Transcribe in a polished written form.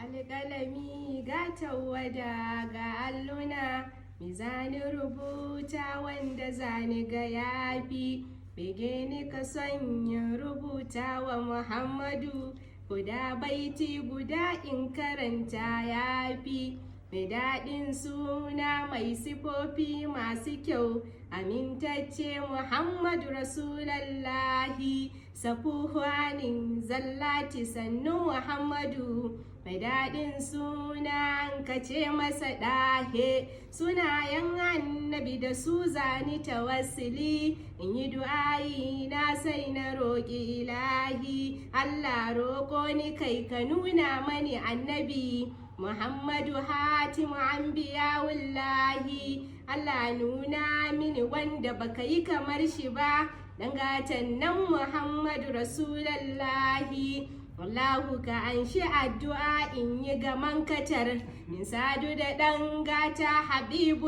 alƙalami ga tawada ga alluna, mi zani rubuta wanda zani ga yafi, bege ni ka sanya rubuta wa Muhammadu, guda baiti guda in karanta yafi, mai daɗin suna mai sifofi masu kyau, amintacce Muhammadu Rasulallahi, safuhanin zallati sannu Muhammadu, mai daɗin suna ka ce masa ɗahe, sunayen annabi da su zani tawassuli, in yi du'ayi na sai na roƙi ilahi, Allah roƙo ni kai ka nuna mani annabi Muhammadu hatimu anbiya'ullahi, Allah nuna mini wanda baka yi kamar shi ba, dan gatan nan Muhammadu Rasulallahi. Wallahu ka anshi addu'a in yi gaman katar, in sadu da ɗan gata Habibu